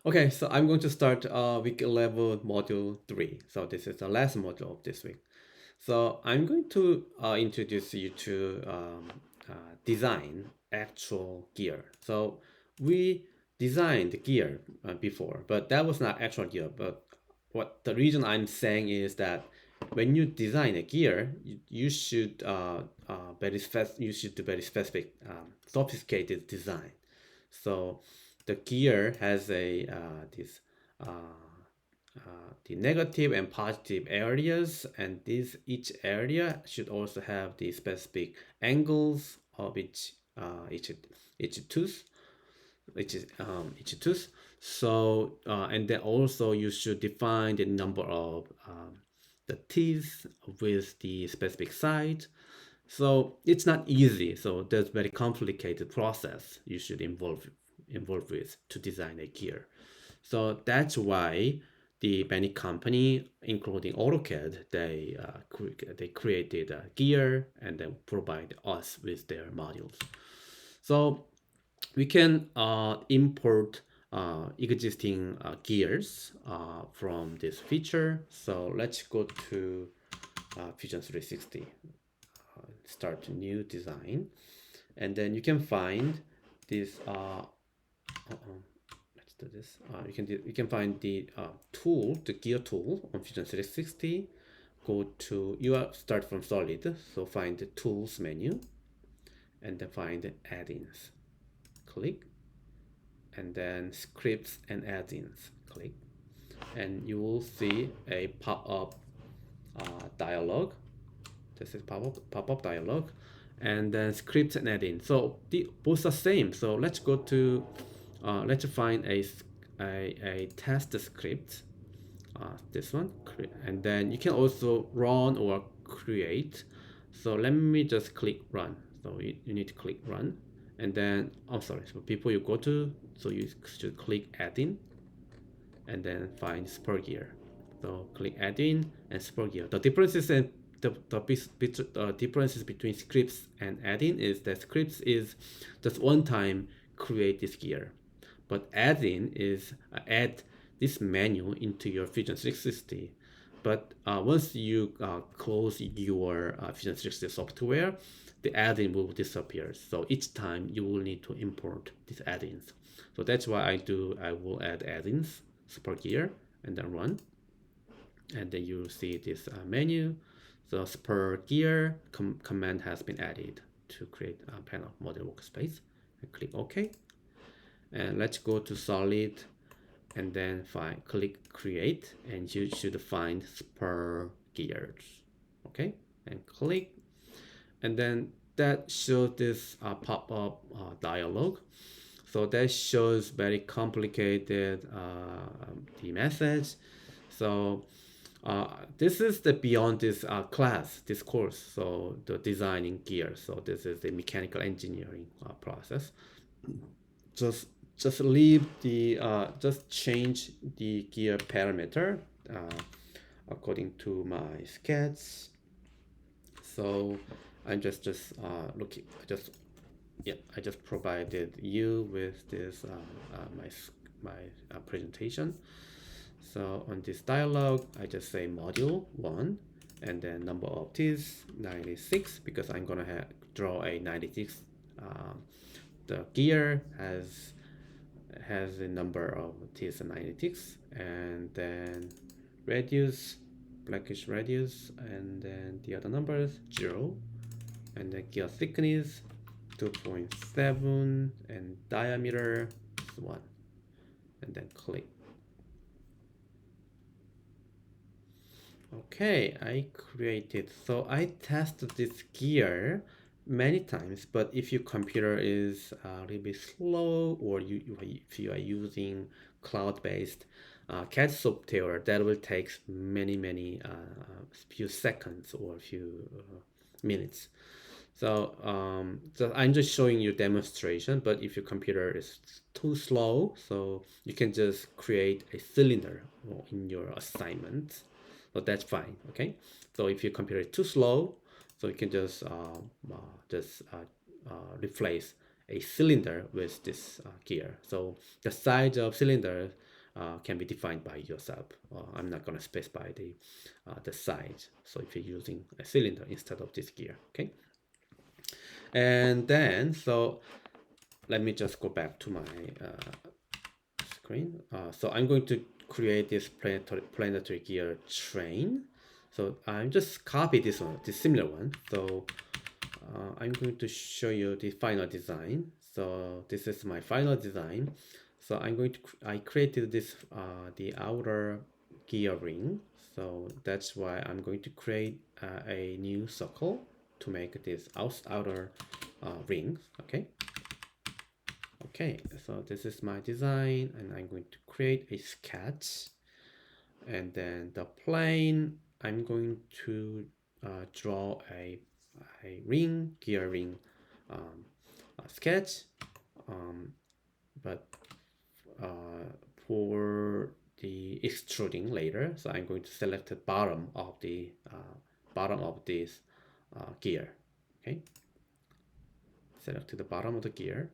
Okay, so I'm going to start week 11 module 3. So this is the last module of this week. So I'm going to introduce you to design actual gear. So we designed the gear before, but that was not actual gear. But what the reason I'm saying is that when you design a gear, you should you should do very specific, sophisticated design. So the gear has a this the negative and positive areas, and this each area should also have the specific angles of each tooth, each tooth. So and then also you should define the number of the teeth with the specific size. So it's not easy. So there's very complicated process you should involve with to design a gear. So that's why the many company, including AutoCAD, they created a gear and then provide us with their modules. So we can import existing gears from this feature. So let's go to Fusion 360, start a new design, and then you can find this. Let's do this. You can find the tool, the gear tool on Fusion 360. Go to start from solid, so find the tools menu, and then find the add-ins. Click, and then scripts and add-ins. Click, and you will see a pop-up dialog. This is pop-up dialog, and then scripts and add-ins. So the both are same. So let's go to let's find a test script. This one, and then you can also run or create. So let me just click run. So you need to click run, and then sorry. So before you go to, so you should click add-in, and then find Spur Gear. So click add-in and Spur Gear. The differences and the differences between scripts and add-in is that scripts is just one time create this gear, but add-in is add this menu into your Fusion 360. But once you close your Fusion 360 software, the add-in will disappear. So each time you will need to import these add-ins. So that's why I will add add-ins, Spur Gear, and then run. And then you see this menu. So Spur Gear command has been added to create a panel model workspace. And click OK. And let's go to solid, and then click create, and you should find Spur Gears. Okay, and click, and then that shows this pop-up dialog. So that shows very complicated the message. So this is the beyond this class, this course. So the designing gear. So this is the mechanical engineering process. Just leave the just change the gear parameter according to my sketch. So I'm just looking. I just provided you with this my presentation. So on this dialog, I just say module 1, and then number of teeth 96, because I'm gonna draw a 96. The gear has a number of teeth 96, and then radius, blackish radius, and then the other numbers 0, and then gear thickness 2.7, and diameter 1, and then click. Okay, I created. So I tested this gear many times, but if your computer is a little bit slow, or if you are using cloud-based CAD software, that will take many few seconds or a few minutes. So, I'm just showing you demonstration, but if your computer is too slow, so you can just create a cylinder in your assignment. So that's fine, okay? So if your computer is too slow, so you can just replace a cylinder with this gear. So the size of cylinder can be defined by yourself. I'm not going to specify the size. So if you're using a cylinder instead of this gear, okay. And then, so let me just go back to my screen. So I'm going to create this planetary gear train. So I'm just copy this one, this similar one. So I'm going to show you the final design. So this is my final design. So I created this, the outer gear ring. So that's why I'm going to create a new circle to make this outer ring, okay? Okay, so this is my design, and I'm going to create a sketch. And then the plane, I'm going to draw a ring, gear ring sketch. But for the extruding later, so I'm going to select the bottom of this gear. Okay, select the bottom of the gear.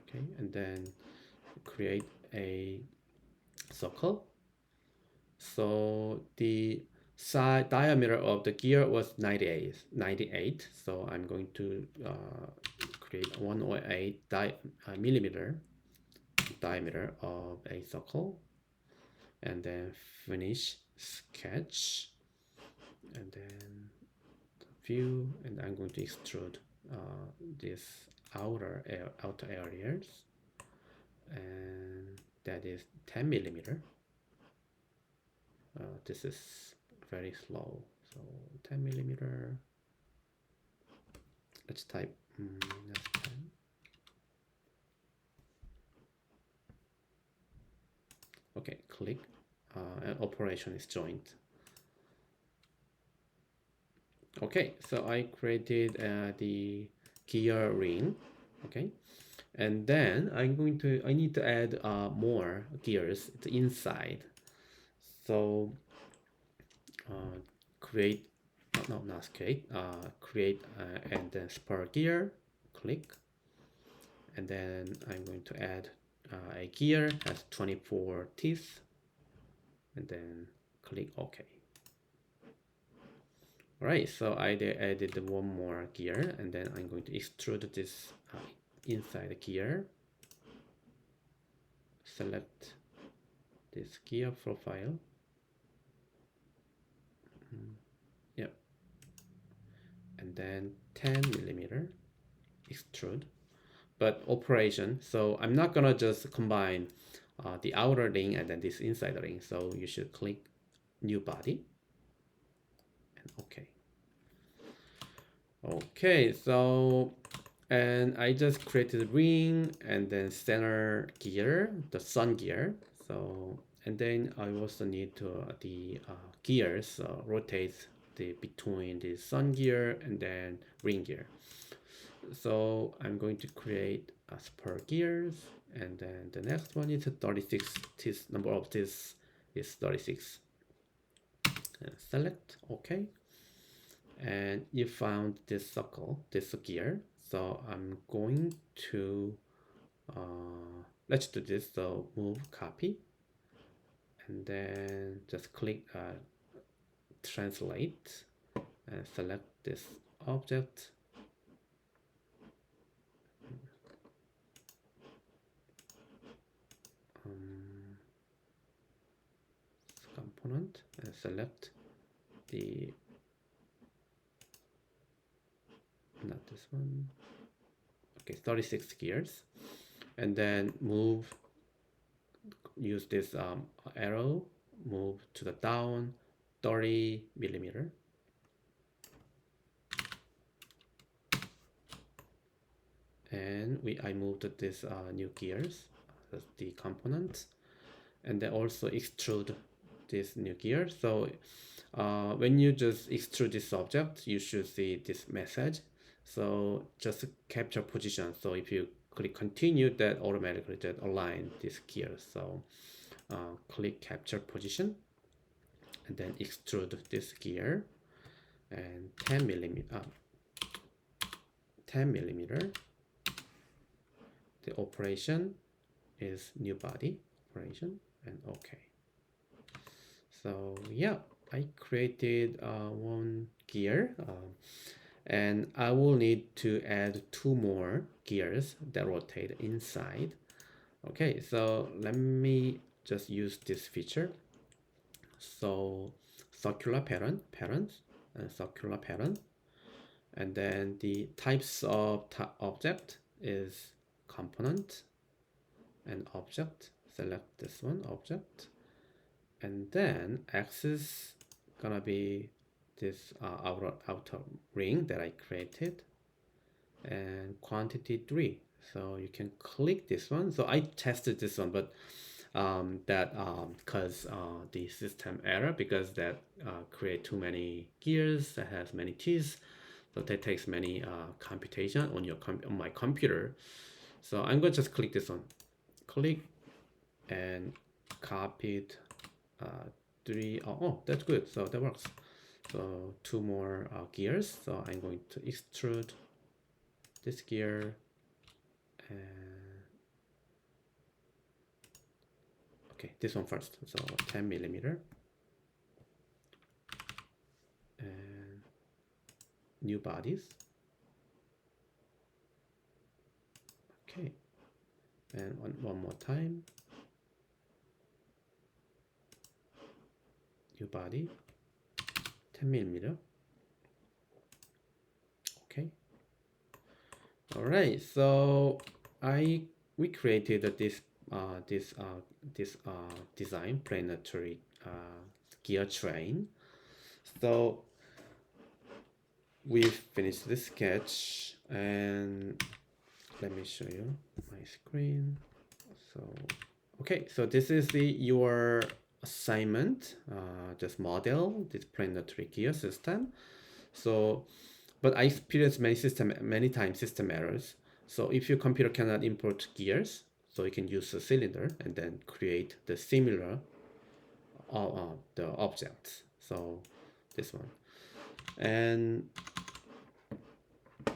Okay, and then create a circle. So the side diameter of the gear was 98. So I'm going to create 108 millimeter diameter of a circle, and then finish sketch, and then view, and I'm going to extrude this outer areas, and that is 10 millimeter. This is very slow, so 10 millimeter. Let's type -10. Okay, click. Operation is joined. Okay, so I created the gear ring. Okay, and then I need to add more gears inside. So create and then spur gear, click, and then I'm going to add a gear has 24 teeth, and then click OK. All right, so I added one more gear, and then I'm going to extrude this inside the gear. Select this gear profile. Yep. And then 10 millimeter extrude. But operation, so I'm not gonna just combine the outer ring and then this inside ring. So you should click new body and OK. Okay, so and I just created a ring and then center gear, the sun gear. So and then I also need to the gears rotate between the sun gear and then ring gear. So I'm going to create a spur gears, and then the next one is 36. This number of this is 36. And select OK. And you found this circle, this gear. So I'm going to let's do this. So move copy, and then just click translate and select this object. Component and select the not this one. Okay, 36 gears, and then use this arrow, move to the down 30 millimeter. And I moved this new gears, the component, and then also extrude this new gear. So when you just extrude this object, you should see this message. So just capture position. So if you click continue, that automatically that align this gear. So click capture position, and then extrude this gear, and 10 millimeter. the operation is new body operation, and okay. So yeah, I created one gear, and I will need to add 2 more gears that rotate inside. Okay, so let me just use this feature. So circular patterns, and circular pattern, and then the types of object is component and object. Select this one, object, and then axis gonna be this outer ring that I created, and quantity 3. So you can click this one. So I tested this one, but because the system error, because that create too many gears that has many keys, so that takes many computation on your on my computer. So I'm gonna just click this one, click, and copied 3. Oh, that's good. So that works. So 2 more gears. So I'm going to extrude this gear, and okay, this one first. So 10 millimeter, and new bodies. Okay, and one more time. New body, 10 millimeter. Okay. All right. So we created this design planetary gear train. So we finished the sketch, and let me show you my screen. So okay, so this is your assignment, just model this planetary gear system. So but I experienced many times system errors. So if your computer cannot import gears, so you can use a cylinder and then create the similar the objects. So this one, and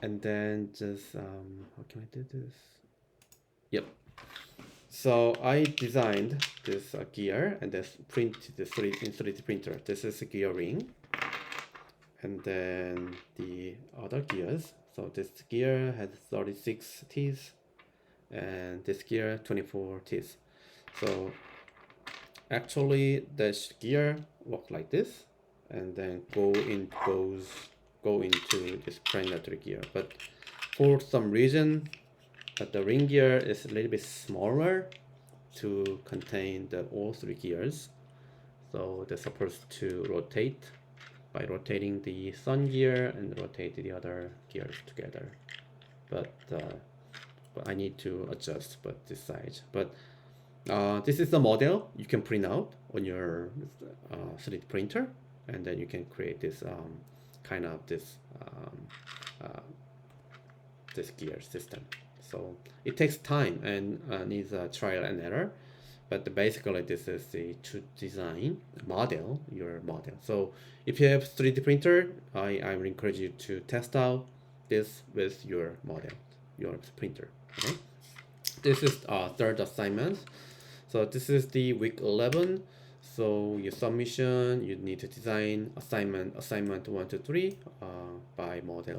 then just how can I do this? Yep. So I designed this gear and then print this in 3D printer. This is a gear ring, and then the other gears. So this gear has 36 teeth, and this gear 24 teeth. So actually this gear works like this, and then go into this planetary gear. But for some reason, the ring gear is a little bit smaller to contain all 3 gears. So they're supposed to rotate by rotating the sun gear and rotate the other gears together. But I need to adjust this size. But this is the model you can print out on your 3D printer, and then you can create this kind of this gear system. So it takes time and needs a trial and error, but basically this is to design model your model. So if you have 3D printer, I would encourage you to test out this with your model, your printer. Okay, this is our third assignment. So this is the week 11. So your submission, you need to design assignment 1 to 3 by model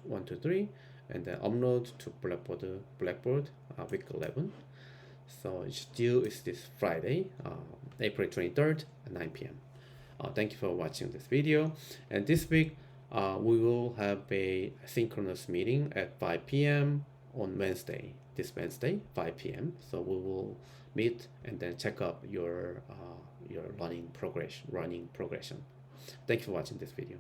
1 to 3, and then upload to Blackboard week 11. So it's due is this Friday, April 23rd at 9 p.m. Thank you for watching this video. And this week, we will have a synchronous meeting at 5 p.m. on Wednesday. This Wednesday, 5 p.m. So we will meet and then check up your running progression. Thank you for watching this video.